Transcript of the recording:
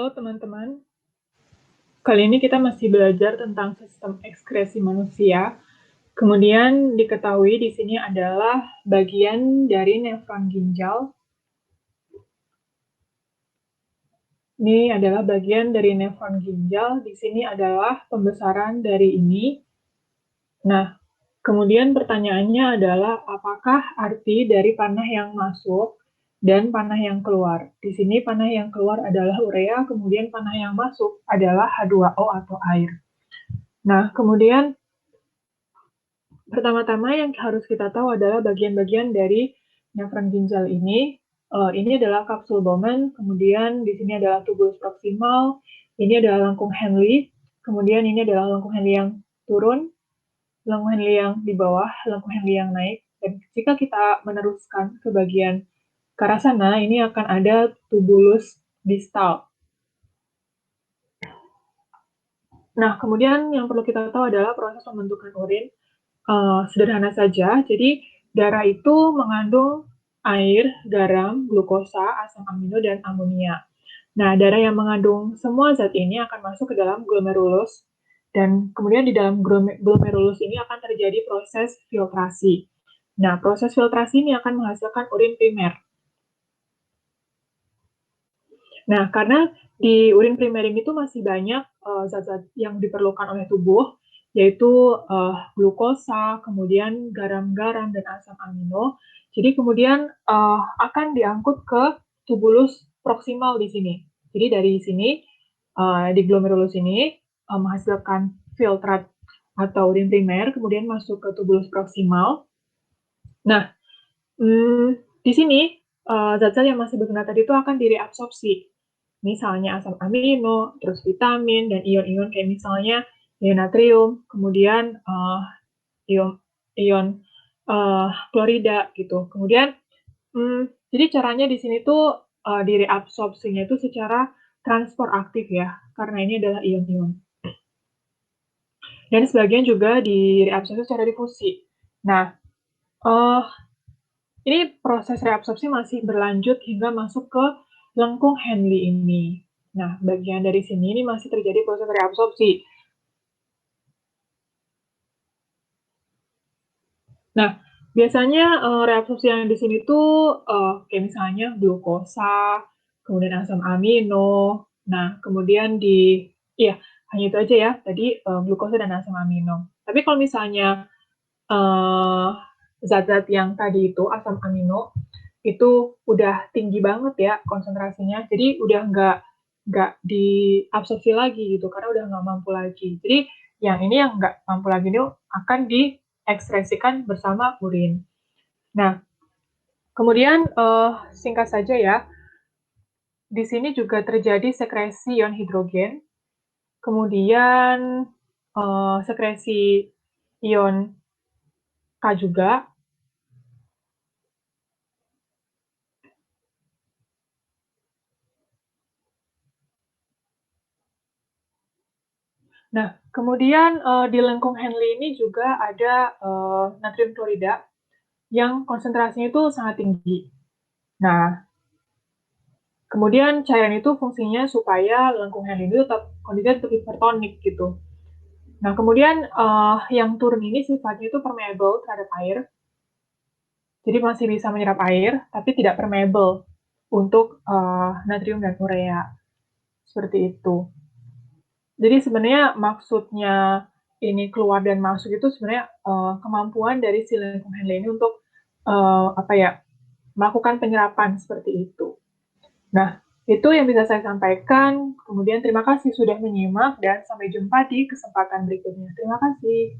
Halo teman-teman, kali ini kita masih belajar tentang sistem ekskresi manusia. Kemudian diketahui di sini adalah bagian dari nefron ginjal. Ini adalah bagian dari nefron ginjal. Di sini adalah pembesaran dari ini. Nah, kemudian pertanyaannya adalah apakah arti dari panah yang masuk dan panah yang keluar? Di sini panah yang keluar adalah urea, kemudian panah yang masuk adalah H2O atau air. Nah, kemudian pertama-tama yang harus kita tahu adalah bagian-bagian dari nefron ginjal ini. Ini adalah kapsul Bowman, kemudian di sini adalah tubulus proksimal, ini adalah lengkung Henle, kemudian ini adalah lengkung Henle yang turun, lengkung Henle yang di bawah, lengkung Henle yang naik. Dan jika kita meneruskan ke bagian ke arah sana, ini akan ada tubulus distal. Nah, kemudian yang perlu kita tahu adalah proses pembentukan urin. Sederhana saja, jadi darah itu mengandung air, garam, glukosa, asam amino, dan amonia. Nah, darah yang mengandung semua zat ini akan masuk ke dalam glomerulus, dan kemudian di dalam glomerulus ini akan terjadi proses filtrasi. Nah, proses filtrasi ini akan menghasilkan urin primer. Nah, karena di urin primer ini tuh masih banyak zat-zat yang diperlukan oleh tubuh, yaitu glukosa, kemudian garam-garam, dan asam amino. Jadi kemudian akan diangkut ke tubulus proksimal di sini. Jadi dari sini, di glomerulus ini, menghasilkan filtrat atau urin primer, kemudian masuk ke tubulus proksimal. Nah, di sini zat-zat yang masih berguna tadi itu akan direabsorpsi. Misalnya asam amino, terus vitamin, dan ion-ion kayak misalnya ion natrium, kemudian ion klorida gitu. Kemudian, jadi caranya di sini tuh direabsorpsinya itu secara transport aktif ya, karena ini adalah ion-ion. Dan sebagian juga direabsorpsi secara difusi. Nah, ini proses reabsorpsi masih berlanjut hingga masuk ke lengkung Henle ini. Nah, bagian dari sini ini masih terjadi proses reabsorpsi. Nah, biasanya reabsorpsi yang di sini tuh kayak misalnya glukosa, kemudian asam amino. Nah, kemudian iya, hanya itu aja ya, tadi glukosa dan asam amino. Tapi kalau misalnya zat-zat yang tadi itu, asam amino, itu udah tinggi banget ya konsentrasinya, jadi udah nggak diabsorpsi lagi gitu, karena udah nggak mampu lagi. Jadi yang ini yang nggak mampu lagi ini akan diekspresikan bersama urin. Nah, kemudian singkat saja ya, di sini juga terjadi sekresi ion hidrogen, kemudian sekresi ion K juga. Nah, kemudian di lengkung Henle ini juga ada natrium klorida yang konsentrasinya itu sangat tinggi. Nah, kemudian cairan itu fungsinya supaya lengkung Henle itu tetap kondisinya tetap hipertonik gitu. Nah, kemudian yang turun ini sifatnya itu permeable terhadap air. Jadi masih bisa menyerap air, tapi tidak permeable untuk natrium dan urea. Seperti itu. Jadi sebenarnya maksudnya ini keluar dan masuk itu sebenarnya kemampuan dari si lengkung Henle ini untuk melakukan penyerapan seperti itu. Nah, itu yang bisa saya sampaikan. Kemudian terima kasih sudah menyimak dan sampai jumpa di kesempatan berikutnya. Terima kasih.